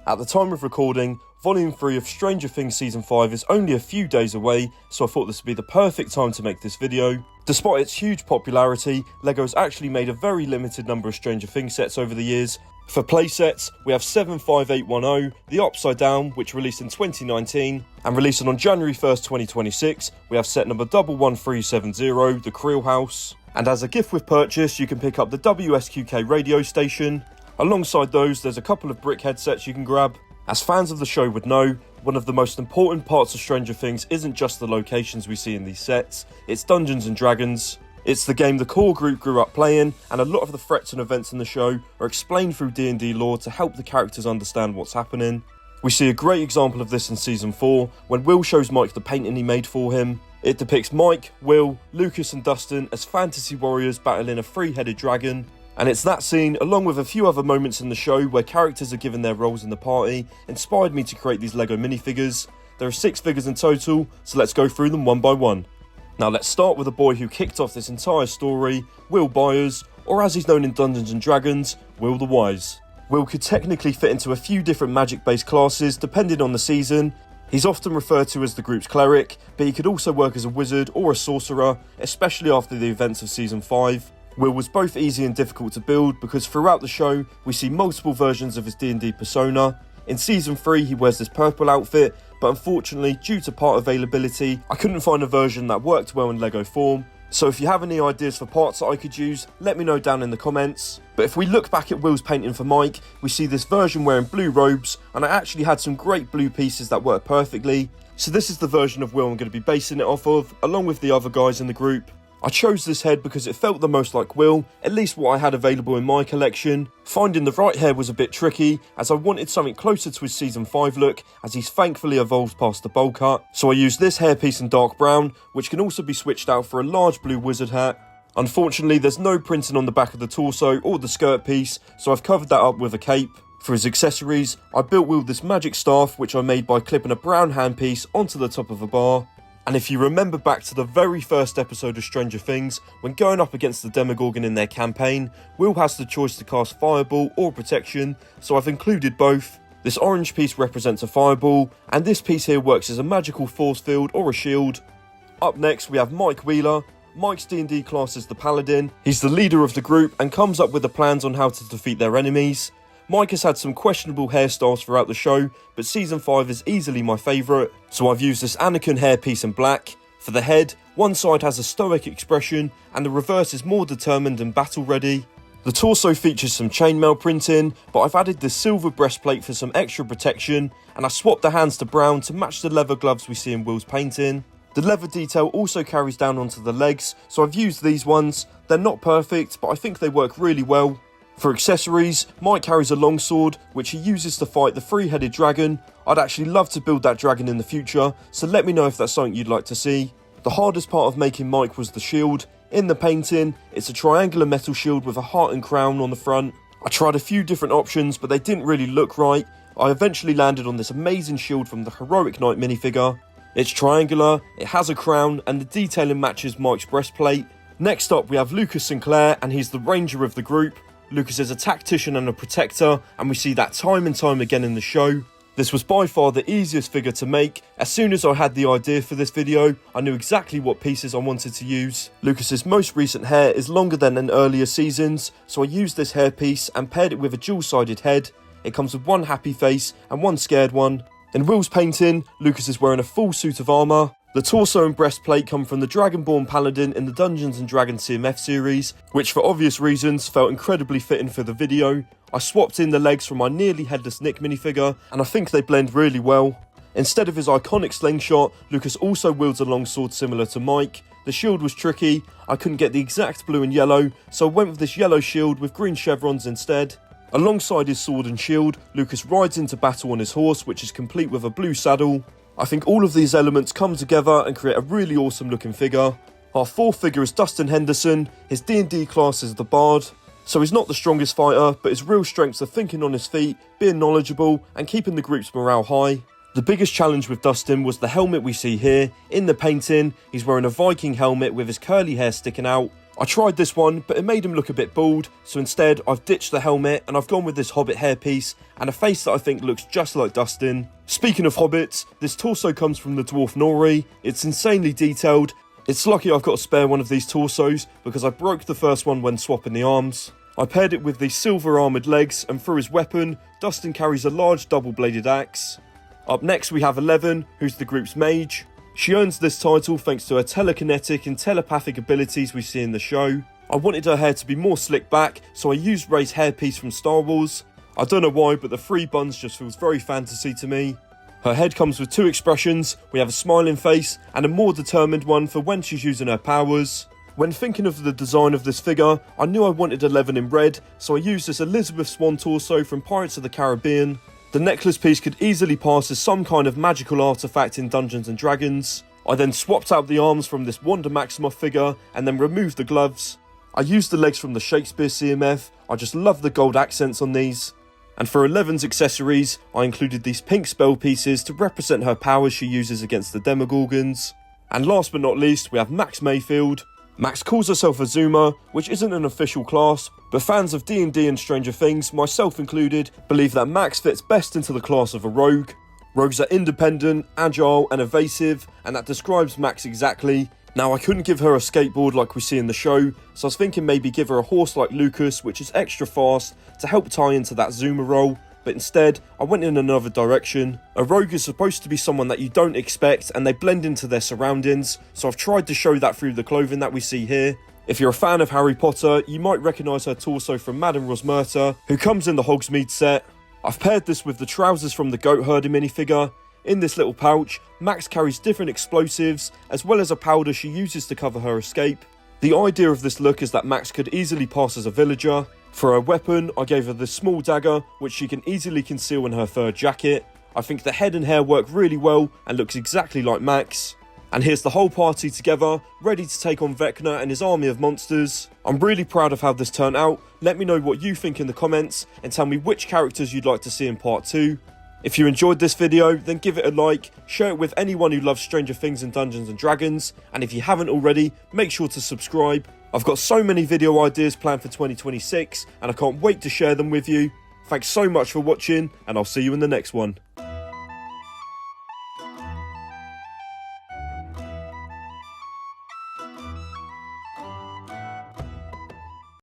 At the time of recording, Volume 3 of Stranger Things Season 5 is only a few days away, so I thought this would be the perfect time to make this video. Despite its huge popularity, LEGO has actually made a very limited number of Stranger Things sets over the years. For playsets, we have 75810, the Upside Down, which released in 2019, and releasing on January 1st, 2026, we have set number 11370, the Creel House. And as a gift with purchase, you can pick up the WSQK radio station. Alongside those, there's a couple of brick headsets you can grab. As fans of the show would know, one of the most important parts of Stranger Things isn't just the locations we see in these sets, it's Dungeons and Dragons. It's the game the core group grew up playing, and a lot of the threats and events in the show are explained through D&D lore to help the characters understand what's happening. We see a great example of this in Season 4, when Will shows Mike the painting he made for him. It depicts Mike, Will, Lucas and Dustin as fantasy warriors battling a three-headed dragon. And it's that scene, along with a few other moments in the show where characters are given their roles in the party, inspired me to create these LEGO minifigures. There are 6 figures in total, so let's go through them one by one. Now let's start with the boy who kicked off this entire story, Will Byers, or as he's known in Dungeons and Dragons, Will the Wise. Will could technically fit into a few different magic-based classes depending on the season. He's often referred to as the group's cleric, but he could also work as a wizard or a sorcerer, especially after the events of Season 5. Will was both easy and difficult to build because throughout the show we see multiple versions of his D&D persona. In Season 3 he wears this purple outfit, but unfortunately due to part availability I couldn't find a version that worked well in LEGO form. So if you have any ideas for parts that I could use, let me know down in the comments. But if we look back at Will's painting for Mike, we see this version wearing blue robes, and I actually had some great blue pieces that work perfectly. So this is the version of Will I'm going to be basing it off of, along with the other guys in the group. I chose this head because it felt the most like Will, at least what I had available in my collection. Finding the right hair was a bit tricky, as I wanted something closer to his Season 5 look, as he's thankfully evolved past the bowl cut. So I used this hairpiece in dark brown, which can also be switched out for a large blue wizard hat. Unfortunately, there's no printing on the back of the torso or the skirt piece, so I've covered that up with a cape. For his accessories, I built Will this magic staff, which I made by clipping a brown handpiece onto the top of a bar. And if you remember back to the very first episode of Stranger Things, when going up against the Demogorgon in their campaign, Will has the choice to cast Fireball or Protection, so I've included both. This orange piece represents a Fireball, and this piece here works as a magical force field or a shield. Up next we have Mike Wheeler. Mike's D&D class is the Paladin. He's the leader of the group and comes up with the plans on how to defeat their enemies. Mike has had some questionable hairstyles throughout the show, but Season 5 is easily my favourite, so I've used this Anakin hairpiece in black. For the head, one side has a stoic expression, and the reverse is more determined and battle-ready. The torso features some chainmail printing, but I've added this silver breastplate for some extra protection, and I swapped the hands to brown to match the leather gloves we see in Will's painting. The leather detail also carries down onto the legs, so I've used these ones. They're not perfect, but I think they work really well. For accessories, Mike carries a longsword, which he uses to fight the three-headed dragon. I'd actually love to build that dragon in the future, so let me know if that's something you'd like to see. The hardest part of making Mike was the shield. In the painting, it's a triangular metal shield with a heart and crown on the front. I tried a few different options, but they didn't really look right. I eventually landed on this amazing shield from the Heroic Knight minifigure. It's triangular, it has a crown, and the detailing matches Mike's breastplate. Next up we have Lucas Sinclair, and he's the ranger of the group. Lucas is a tactician and a protector, and we see that time and time again in the show. This was by far the easiest figure to make. As soon as I had the idea for this video, I knew exactly what pieces I wanted to use. Lucas's most recent hair is longer than in earlier seasons, so I used this hairpiece and paired it with a dual-sided head. It comes with one happy face and one scared one. In Will's painting, Lucas is wearing a full suit of armour. The torso and breastplate come from the Dragonborn Paladin in the Dungeons and Dragons CMF series, which for obvious reasons felt incredibly fitting for the video. I swapped in the legs from my nearly headless Nick minifigure, and I think they blend really well. Instead of his iconic slingshot, Lucas also wields a longsword similar to Mike. The shield was tricky, I couldn't get the exact blue and yellow, so I went with this yellow shield with green chevrons instead. Alongside his sword and shield, Lucas rides into battle on his horse, which is complete with a blue saddle. I think all of these elements come together and create a really awesome looking figure. Our fourth figure is Dustin Henderson. His D&D class is the Bard. So he's not the strongest fighter, but his real strengths are thinking on his feet, being knowledgeable, and keeping the group's morale high. The biggest challenge with Dustin was the helmet we see here. In the painting, he's wearing a Viking helmet with his curly hair sticking out. I tried this one, but it made him look a bit bald, so instead I've ditched the helmet and I've gone with this Hobbit hairpiece and a face that I think looks just like Dustin. Speaking of Hobbits, this torso comes from the dwarf Nori. It's insanely detailed. It's lucky I've got a spare one of these torsos because I broke the first one when swapping the arms. I paired it with these silver armoured legs, and for his weapon, Dustin carries a large double-bladed axe. Up next we have 11, who's the group's mage. She earns this title thanks to her telekinetic and telepathic abilities we see in the show. I wanted her hair to be more slicked back, so I used Rey's hairpiece from Star Wars. I don't know why, but the three buns just feels very fantasy to me. Her head comes with two expressions. We have a smiling face and a more determined one for when she's using her powers. When thinking of the design of this figure, I knew I wanted 11 in red, so I used this Elizabeth Swann torso from Pirates of the Caribbean. The necklace piece could easily pass as some kind of magical artifact in Dungeons & Dragons. I then swapped out the arms from this Wanda Maximoff figure and then removed the gloves. I used the legs from the Shakespeare CMF. I just love the gold accents on these. And for 11's accessories, I included these pink spell pieces to represent her powers she uses against the Demogorgons. And last but not least, we have Max Mayfield. Max calls herself a Zoomer, which isn't an official class, but fans of D&D and Stranger Things, myself included, believe that Max fits best into the class of a rogue. Rogues are independent, agile and evasive, and that describes Max exactly. Now I couldn't give her a skateboard like we see in the show, so I was thinking maybe give her a horse like Lucas, which is extra fast, to help tie into that Zoomer role. But instead, I went in another direction. A rogue is supposed to be someone that you don't expect and they blend into their surroundings, so I've tried to show that through the clothing that we see here. If you're a fan of Harry Potter, you might recognise her torso from Madame Rosmerta, who comes in the Hogsmeade set. I've paired this with the trousers from the Goat Herder minifigure. In this little pouch, Max carries different explosives, as well as a powder she uses to cover her escape. The idea of this look is that Max could easily pass as a villager. For her weapon, I gave her this small dagger, which she can easily conceal in her fur jacket. I think the head and hair work really well and looks exactly like Max. And here's the whole party together, ready to take on Vecna and his army of monsters. I'm really proud of how this turned out. Let me know what you think in the comments and tell me which characters you'd like to see in part 2. If you enjoyed this video, then give it a like, share it with anyone who loves Stranger Things and Dungeons & Dragons, and if you haven't already, make sure to subscribe. I've got so many video ideas planned for 2026, and I can't wait to share them with you. Thanks so much for watching, and I'll see you in the next one.